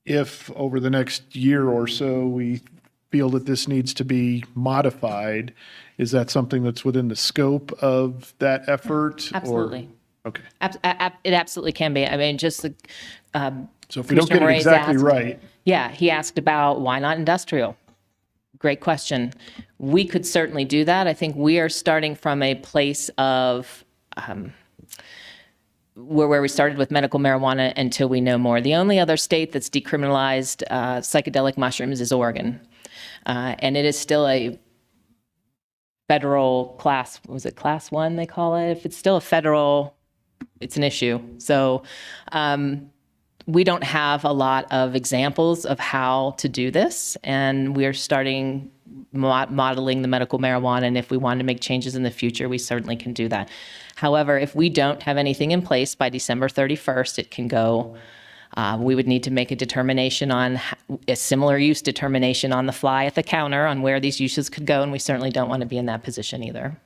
[SPEAKER 2] If over the next year or so we feel that this needs to be modified, is that something that's within the scope of that effort?
[SPEAKER 9] Absolutely.
[SPEAKER 2] Okay.
[SPEAKER 9] It absolutely can be. I mean, just the,
[SPEAKER 2] So if we don't get
[SPEAKER 9] Commissioner
[SPEAKER 2] it
[SPEAKER 9] Moraes
[SPEAKER 2] exactly
[SPEAKER 9] asked-
[SPEAKER 2] right,
[SPEAKER 9] yeah, he asked about why not industrial? Great question. We could certainly do that. I think we are starting from a place of where we started with medical marijuana until we know more. The only other state that's decriminalized psychedelic mushrooms is Oregon. And it is still a federal class, was it class 1 they call it? If it's still a federal, it's an issue. So we don't have a lot of examples of how to do this, and we're starting modeling the medical marijuana, and if we want to make changes in the future, we certainly can do that. However, if we don't have anything in place by December 31st, it can go, we would need to make a determination on a similar use determination on the fly at the counter on where these uses could go, and we certainly don't want to be in that position either.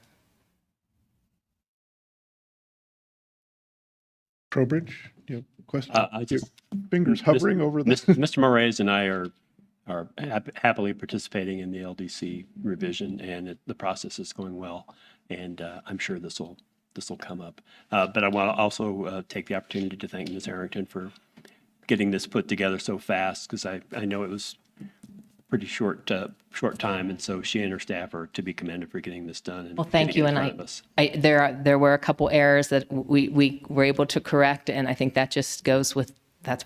[SPEAKER 2] Trowbridge, you have a question?
[SPEAKER 4] I just,
[SPEAKER 2] Fingers hovering over the.
[SPEAKER 4] Mr. Moraes and I are happily participating in the LDC revision, and the process is going well. And I'm sure this will come up. But I want to also take the opportunity to thank Ms. Harrington for getting this put together so fast, because I know it was pretty short time, and so she and her staff are to be commended for getting this done. And
[SPEAKER 9] Well, thank
[SPEAKER 4] getting
[SPEAKER 9] you.
[SPEAKER 4] it in
[SPEAKER 9] And
[SPEAKER 4] front of us.
[SPEAKER 9] there were a couple errors that we were able to correct, and I think that just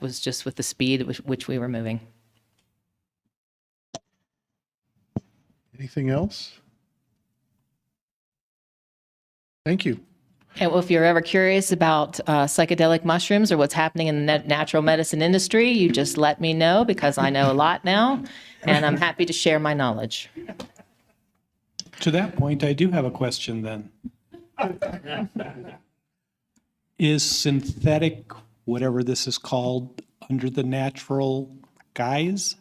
[SPEAKER 9] was just with the speed at which we were moving.
[SPEAKER 2] Anything else? Thank you.
[SPEAKER 9] And if you're ever curious about psychedelic mushrooms or what's happening in the natural medicine industry, you just let me know, because I know a lot now, and I'm happy to share my knowledge.
[SPEAKER 7] To that point, I do have a question then. Is synthetic, whatever this is called, under the natural guise?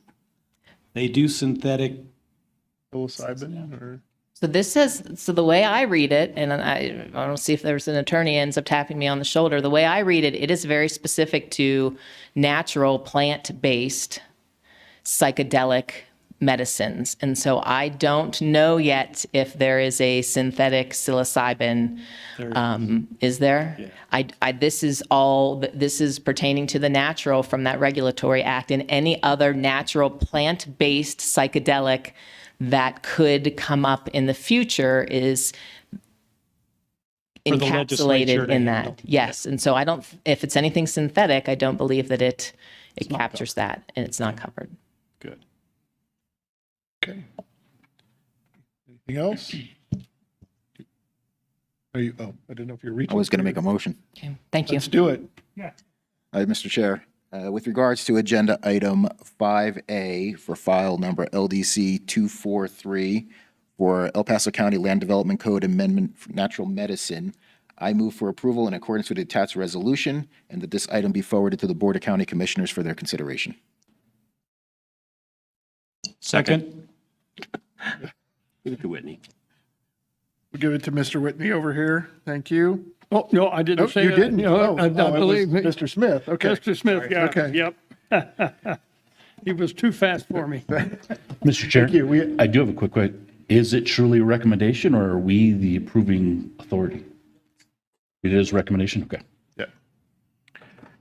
[SPEAKER 7] They do synthetic,
[SPEAKER 2] Psilocybin or?
[SPEAKER 9] So the way I read it, and I don't see if there's an attorney ends up tapping me on the shoulder. The way I read it, it is very specific to natural plant-based psychedelic medicines. And so I don't know yet if there is a synthetic psilocybin. Is there? Yeah. This is pertaining to the natural from that regulatory act, and any other natural plant-based psychedelic that could come up in the future is
[SPEAKER 7] For the legislature
[SPEAKER 9] encapsulated
[SPEAKER 7] to
[SPEAKER 9] in
[SPEAKER 7] handle.
[SPEAKER 9] that. Yes. And so if it's anything synthetic, I don't believe that it captures that, and it's not covered.
[SPEAKER 7] good.
[SPEAKER 2] Okay. Anything else? I didn't know if you're reaching.
[SPEAKER 10] I was going to make a motion.
[SPEAKER 9] Okay. Thank you.
[SPEAKER 2] Let's do it.
[SPEAKER 10] Mr. Chair, with regards to agenda item 5A for file number LDC 243 for El Paso County Land Development Code Amendment for Natural Medicine, I move for approval in accordance with the attached resolution, and that this item be forwarded to the Board of County Commissioners for their consideration.
[SPEAKER 7] Second?
[SPEAKER 4] Give it to Whitney.
[SPEAKER 2] We'll give it to Mr. Whitney over here. Thank you.
[SPEAKER 5] Oh, no, I
[SPEAKER 2] Oh,
[SPEAKER 5] didn't say
[SPEAKER 2] you
[SPEAKER 5] that.
[SPEAKER 2] didn't?
[SPEAKER 5] No, I
[SPEAKER 2] it was
[SPEAKER 5] believe me.
[SPEAKER 2] Mr. Smith. Okay.
[SPEAKER 5] Mr. Smith, yeah,
[SPEAKER 2] Okay.
[SPEAKER 5] yep. He was too fast for me.
[SPEAKER 12] Mr. Chair,
[SPEAKER 2] Thank you.
[SPEAKER 12] I do have a quick question. Is it truly a recommendation, or are we the approving authority? It is recommendation? Okay.
[SPEAKER 2] Yeah.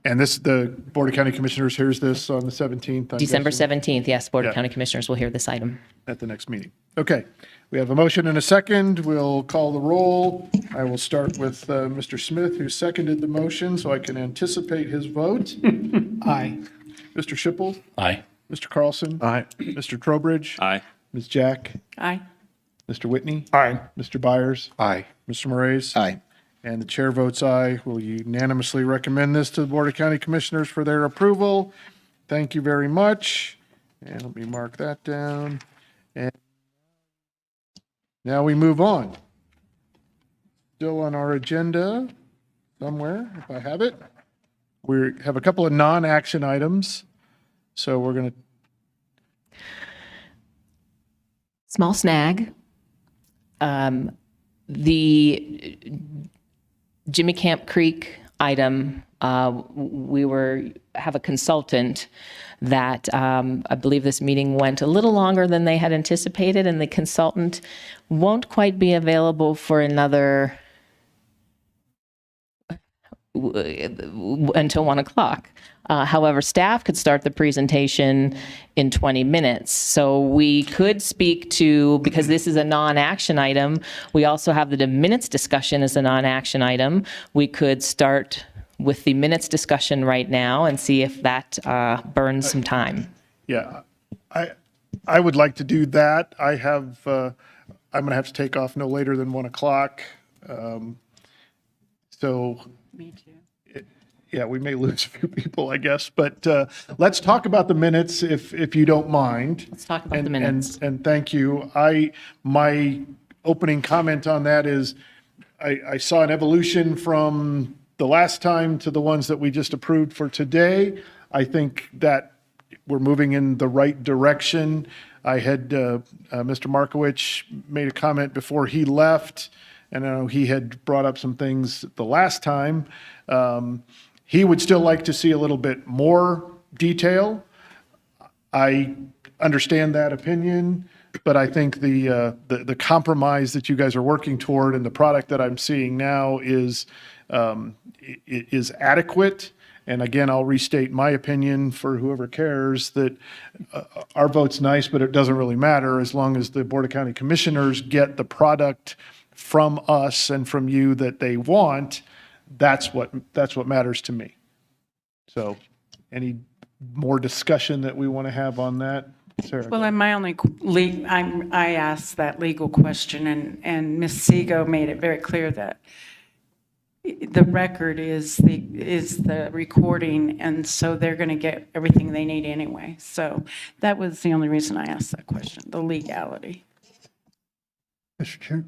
[SPEAKER 2] And the Board of County Commissioners hears this on the 17th. I'm
[SPEAKER 9] December
[SPEAKER 2] guessing,
[SPEAKER 9] 17th, yes, Board of
[SPEAKER 2] Yeah.
[SPEAKER 9] County Commissioners will hear this item.
[SPEAKER 2] at the next meeting. Okay. We have a motion and a second. We'll call the roll. I will start with Mr. Smith, who seconded the motion, so I can anticipate his vote.
[SPEAKER 5] Aye.
[SPEAKER 2] Mr. Schippel,
[SPEAKER 12] Aye.
[SPEAKER 2] Mr. Carlson.
[SPEAKER 6] Aye.
[SPEAKER 2] Mr. Trowbridge.
[SPEAKER 4] Aye.
[SPEAKER 2] Ms. Jack.
[SPEAKER 1] Aye.
[SPEAKER 2] Mr. Whitney.
[SPEAKER 5] Aye.
[SPEAKER 2] Mr. Byers.
[SPEAKER 6] Aye.
[SPEAKER 2] Mr. Moraes.
[SPEAKER 10] Aye.
[SPEAKER 2] And the chair votes aye. Will unanimously recommend this to the Board of County Commissioners for their approval. Thank you very much. And let me mark that down. And now we move on. Still on our agenda somewhere, if I have it. We have a couple of non-action items. So we're going to,
[SPEAKER 9] Small snag. The Jimmy Camp Creek item, we have a consultant that I believe this meeting went a little longer than they had anticipated, and the consultant won't quite be available for another, until 1 o'clock. However, staff could start the presentation in 20 minutes. So we could speak to, because this is a non-action item, we also have the minutes discussion as a non-action item. We could start with the minutes discussion right now and see if that burns some time.
[SPEAKER 2] Yeah, I would like to do that. I have, I'm going to have to take off no later than 1 o'clock. So,
[SPEAKER 1] Me too.
[SPEAKER 2] yeah, we may lose a few people, I guess, but let's talk about the minutes if you don't mind.
[SPEAKER 9] Let's talk about the
[SPEAKER 2] And-
[SPEAKER 9] minutes.
[SPEAKER 2] And thank you. My opening comment on that is I saw an evolution from the last time to the ones that we just approved for today. I think that we're moving in the right direction. I had, Mr. Markowitz made a comment before he left, and I know he had brought up some things the last time. He would still like to see a little bit more detail. I understand that opinion, but I think the compromise that you guys are working toward and the product that I'm seeing now is adequate. And again, I'll restate my opinion for whoever cares that our vote's nice, but it doesn't really matter as long as the Board of County Commissioners get the product from us and from you that they want. That's what matters to me. So any more discussion that we want to have on that? Sarah?
[SPEAKER 1] Well, and my only, I asked that legal question, and Ms. Sego made it very clear that the record is the recording, and so they're going to get everything they need anyway. So that was the only reason I asked that question, the legality.
[SPEAKER 5] Mr. Chair,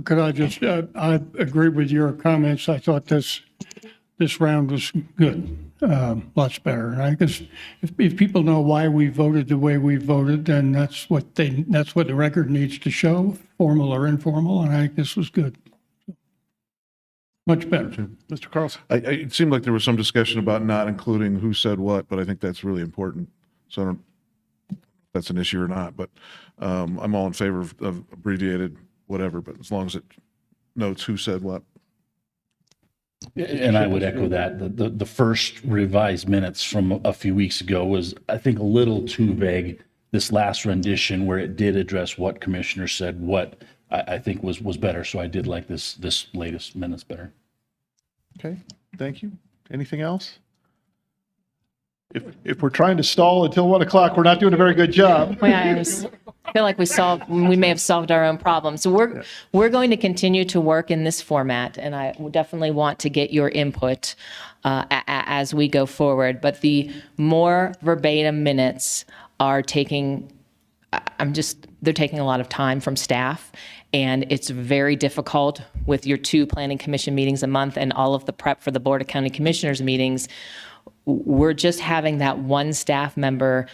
[SPEAKER 5] could I just, I agree with your comments. I thought this round was good, lots better. And I guess if people know why we voted the way we voted, then that's what the record needs to show, formal or informal, and I think this was good. Much better.
[SPEAKER 2] Mr. Carlson?
[SPEAKER 6] It seemed like there was some discussion about not including who said what, but I think that's really important. So I don't know if that's an issue or not, but I'm all in favor of abbreviated whatever, but as long as it notes who said what.
[SPEAKER 12] And I would echo that. The first revised minutes from a few weeks ago was, I think, a little too vague. This last rendition where it did address what commissioner said what, I think was better. So I did like this latest minutes better.
[SPEAKER 2] Okay, thank you. Anything else? If we're trying to stall until 1 o'clock, we're not doing a very good job.
[SPEAKER 9] I feel like we may have solved our own problem. So we're going to continue to work in this format, and I definitely want to get your input as we go forward. But the more verbatim minutes are taking, they're taking a lot of time from staff, and it's very difficult with your 2 planning commission meetings a month and all of the prep for the Board of County Commissioners meetings. We're just having that one staff member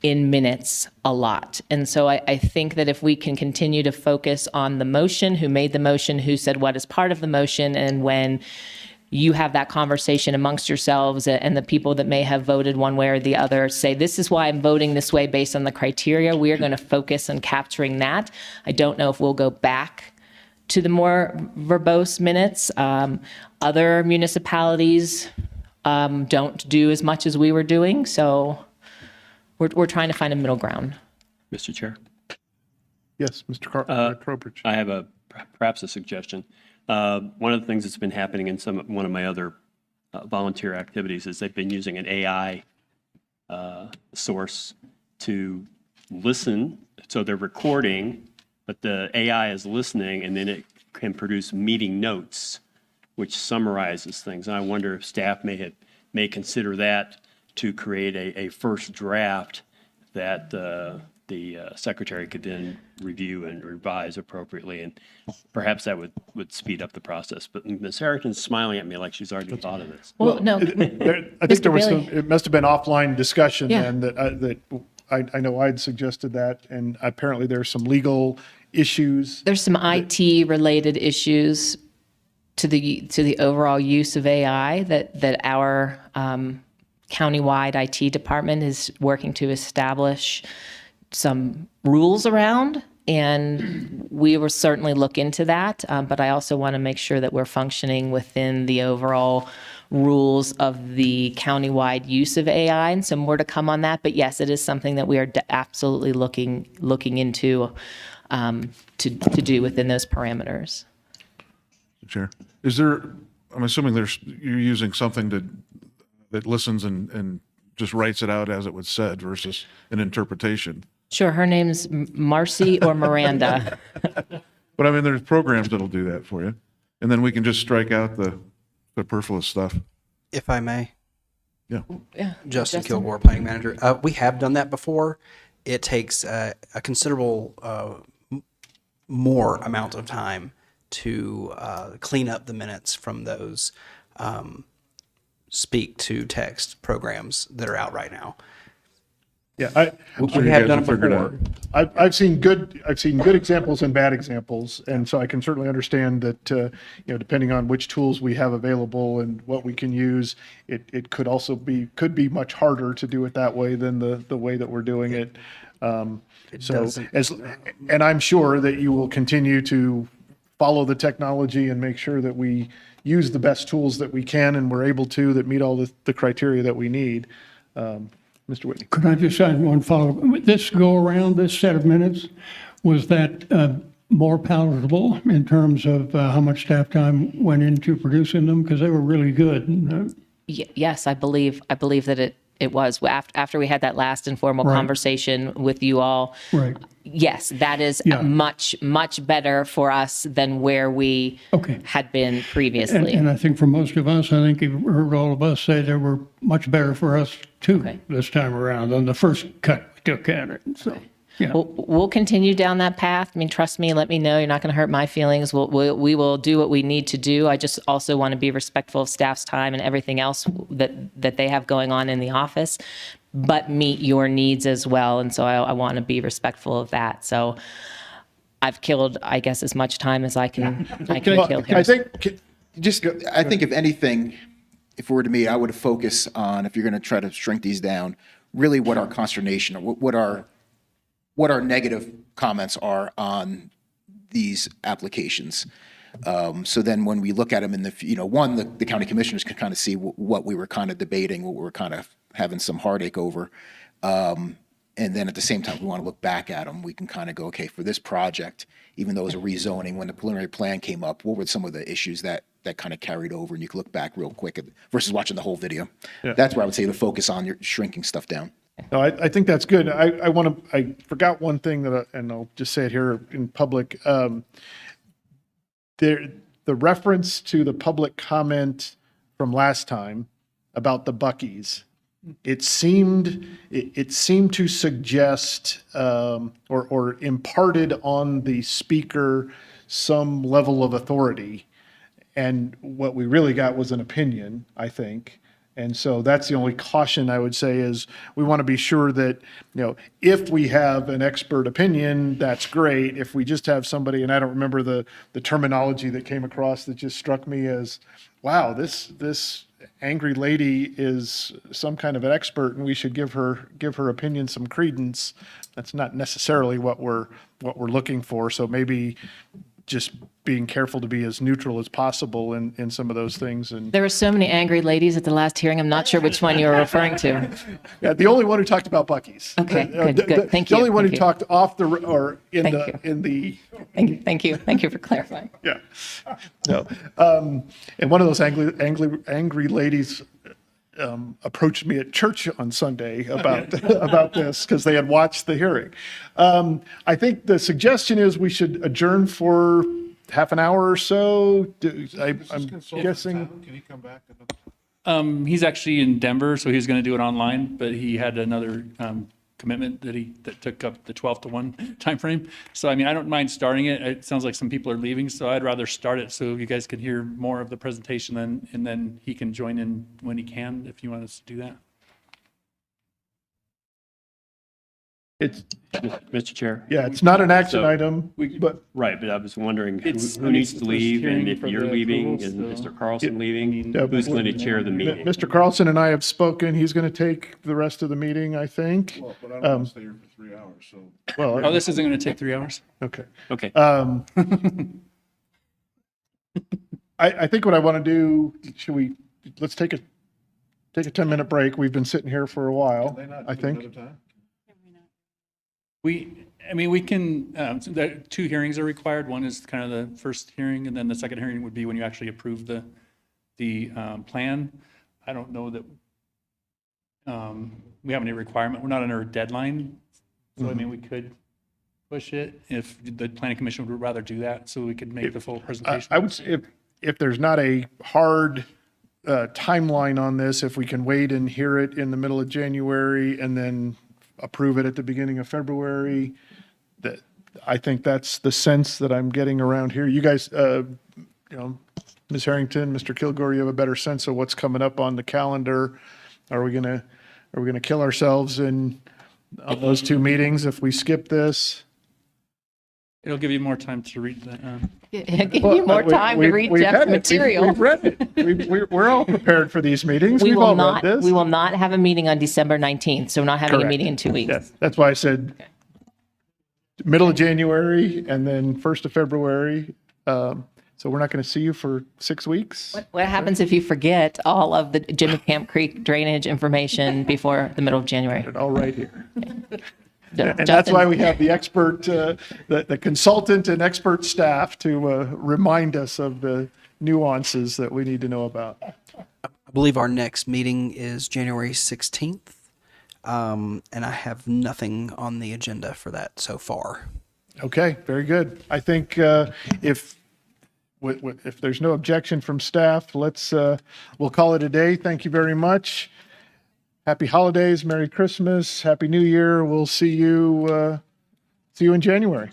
[SPEAKER 9] in minutes a lot. And so I think that if we can continue to focus on the motion, who made the motion, who said what is part of the motion, and when you have that conversation amongst yourselves and the people that may have voted one way or the other say, this is why I'm voting this way based on the criteria, we are going to focus on capturing that. I don't know if we'll go back to the more verbose minutes. Other municipalities don't do as much as we were doing, so we're trying to find a middle ground.
[SPEAKER 4] Mr. Chair,
[SPEAKER 2] Yes, Mr. Trowbridge.
[SPEAKER 4] I have perhaps a suggestion. One of the things that's been happening in one of my other volunteer activities is they've been using an AI source to listen. So they're recording, but the AI is listening, and then it can produce meeting notes, which summarizes things. And I wonder if staff may consider that to create a first draft that the secretary could then review and revise appropriately, and perhaps that would speed up the process. But Ms. Harrington's smiling at me like she's already thought of this.
[SPEAKER 9] Well, no.
[SPEAKER 2] I think
[SPEAKER 9] Mr.
[SPEAKER 2] there was
[SPEAKER 9] Bailey.
[SPEAKER 2] it must have been offline discussion
[SPEAKER 9] Yeah.
[SPEAKER 2] then that I know I'd suggested that, and apparently there's some legal issues.
[SPEAKER 9] There's some IT related issues to the overall use of AI that our countywide IT department is working to establish some rules around. and we will certainly look into that. But I also want to make sure that we're functioning within the overall rules of the countywide use of AI, and some more to come on that. But yes, it is something that we are absolutely looking into to do within those parameters.
[SPEAKER 6] Chair, is there, I'm assuming you're using something that listens and just writes it out as it was said versus an interpretation.
[SPEAKER 9] Sure, her name's Marcy or Miranda.
[SPEAKER 6] But I mean, there's programs that'll do that for you. And then we can just strike out the superfluous stuff.
[SPEAKER 13] If I may,
[SPEAKER 6] Yeah.
[SPEAKER 9] Yeah,
[SPEAKER 13] Justin Kilgore, Planning Manager. We have done that before. It takes a considerable more amount of time to clean up the minutes from those speak to text programs that are out right now.
[SPEAKER 2] Yeah,
[SPEAKER 13] We have done it before.
[SPEAKER 2] I've seen good examples and bad examples, and so I can certainly understand that, depending on which tools we have available and what we can use, it could also be much harder to do it that way than the way that we're doing it. And I'm sure that you will continue to follow the technology and make sure that we use the best tools that we can and we're able to that meet all the criteria that we need. Mr. Whitney.
[SPEAKER 5] Could I just add one follow-up? This go-around, this set of minutes, was that more palatable in terms of how much staff time went into producing them? Because they were really good.
[SPEAKER 9] Yes, I believe that it was after we had that last informal
[SPEAKER 5] Right.
[SPEAKER 9] conversation with you all.
[SPEAKER 5] Right.
[SPEAKER 9] Yes, that is
[SPEAKER 5] Yeah.
[SPEAKER 9] much better for us than where we
[SPEAKER 5] Okay.
[SPEAKER 9] had been previously.
[SPEAKER 5] And I think for most of us, I think you've heard all of us say they were much better for us too
[SPEAKER 9] Okay.
[SPEAKER 5] this time around than the first cut we took at it. So, yeah.
[SPEAKER 9] We'll continue down that path. I mean, trust me, let me know. You're not going to hurt my feelings. We will do what we need to do. I just also want to be respectful of staff's time and everything else that they have going on in the office, but meet your needs as well. And so I want to be respectful of that. So I've killed, I guess, as much time as I can kill here.
[SPEAKER 2] I think,
[SPEAKER 10] I think if anything, if it were to me, I would focus on, if you're going to try to shrink these down, really what our consternation, or what our negative comments are on these applications. So then when we look at them in the county commissioners can kind of see what we were kind of debating, what we were kind of having some heartache over. And then at the same time, we want to look back at them. We can kind of go, okay, for this project, even though it was a rezoning, when the preliminary plan came up, what were some of the issues that kind of carried over? And you can look back real quick versus watching the whole video.
[SPEAKER 2] Yeah.
[SPEAKER 10] That's where I would say to focus on your shrinking stuff down.
[SPEAKER 2] No, I think that's good. I forgot one thing and I'll just say it here in public. The reference to the public comment from last time about the Buc-ee's, it seemed to suggest or imparted on the speaker some level of authority. And what we really got was an opinion, I think. And so that's the only caution I would say is we want to be sure that, if we have an expert opinion, that's great. If we just have somebody, and I don't remember the terminology that came across that just struck me as, wow, this angry lady is some kind of an expert and we should give her opinion some credence. That's not necessarily what we're looking for. So maybe just being careful to be as neutral as possible in some of those things. And
[SPEAKER 9] There were so many angry ladies at the last hearing. I'm not sure which one you were referring to.
[SPEAKER 2] yeah, the only one who talked about Buc-ee's.
[SPEAKER 9] Okay, good. Thank
[SPEAKER 2] The
[SPEAKER 9] you.
[SPEAKER 2] only one who
[SPEAKER 9] Thank you.
[SPEAKER 2] talked off or in
[SPEAKER 9] Thank
[SPEAKER 2] the
[SPEAKER 9] Thank you for clarifying.
[SPEAKER 2] yeah. No. And one of those angry ladies approached me at church on Sunday about this because they had watched the hearing. I think the suggestion is we should adjourn for half an hour or so. I'm guessing.
[SPEAKER 6] Can he come back?
[SPEAKER 7] He's actually in Denver, so he was going to do it online, but he had another commitment that took up the 12 to 1 timeframe. So, I mean, I don't mind starting it. It sounds like some people are leaving, so I'd rather start it so you guys can hear more of the presentation and then he can join in when he can, if you want us to do that.
[SPEAKER 2] It's,
[SPEAKER 4] Mr. Chair?
[SPEAKER 2] yeah, it's not an action
[SPEAKER 4] So-
[SPEAKER 2] item, but
[SPEAKER 4] Right, but I was wondering who
[SPEAKER 7] It's- I
[SPEAKER 4] who
[SPEAKER 7] mean,
[SPEAKER 4] needs
[SPEAKER 7] it's
[SPEAKER 4] to
[SPEAKER 7] the first
[SPEAKER 4] leave, and
[SPEAKER 7] hearing
[SPEAKER 4] if
[SPEAKER 7] for
[SPEAKER 4] you're
[SPEAKER 7] the
[SPEAKER 4] leaving,
[SPEAKER 7] approval,
[SPEAKER 4] and
[SPEAKER 7] so-
[SPEAKER 4] Mr. Carlson leaving,
[SPEAKER 2] Yeah,
[SPEAKER 4] who's
[SPEAKER 2] but-
[SPEAKER 4] going to chair the meeting?
[SPEAKER 2] Mr. Carlson and I have spoken. He's going to take the rest of the meeting, I think.
[SPEAKER 6] But I don't want to stay here for 3 hours, so.
[SPEAKER 7] Oh,
[SPEAKER 2] Well,
[SPEAKER 7] this isn't going to take 3 hours?
[SPEAKER 2] okay.
[SPEAKER 4] Okay.
[SPEAKER 2] I think what I want to do, let's take a 10-minute break. We've been sitting here for a while, I think.
[SPEAKER 7] We can, so there, 2 hearings are required. One is kind of the first hearing, and then the second hearing would be when you actually approve the plan. I don't know that we have any requirement. We're not under a deadline. So I mean, we could push it if the planning commission would rather do that, so we could make the full presentation.
[SPEAKER 2] I would say if there's not a hard timeline on this, if we can wait and hear it in the middle of January and then approve it at the beginning of February, that I think that's the sense that I'm getting around here. You guys, Ms. Harrington, Mr. Kilgore, you have a better sense of what's coming up on the calendar. Are we gonna kill ourselves on those 2 meetings if we skip this?
[SPEAKER 7] It'll give you more time to read the,
[SPEAKER 9] Give you more time to read
[SPEAKER 2] We've
[SPEAKER 9] Jeff's
[SPEAKER 2] had it.
[SPEAKER 9] material.
[SPEAKER 2] We've read it. We're all prepared for these meetings.
[SPEAKER 9] We
[SPEAKER 2] We've
[SPEAKER 9] will
[SPEAKER 2] all
[SPEAKER 9] not,
[SPEAKER 2] read this.
[SPEAKER 9] we will not have a meeting on December 19th, so we're not having a
[SPEAKER 2] Correct.
[SPEAKER 9] meeting in 2 weeks.
[SPEAKER 2] Yeah, that's why I said middle of January and then 1st of February. So we're not going to see you for 6 weeks?
[SPEAKER 9] What happens if you forget all of the Jimmy Camp Creek drainage information before the middle of January?
[SPEAKER 2] All right here.
[SPEAKER 9] Yeah,
[SPEAKER 2] And that's
[SPEAKER 9] Justin?
[SPEAKER 2] why we have the expert, the consultant and expert staff to remind us of the nuances that we need to know about.
[SPEAKER 13] I believe our next meeting is January 16th, and I have nothing on the agenda for that so far.
[SPEAKER 2] Okay, very good. I think if there's no objection from staff, we'll call it a day. Thank you very much. Happy holidays, Merry Christmas, Happy New Year. We'll see you in January.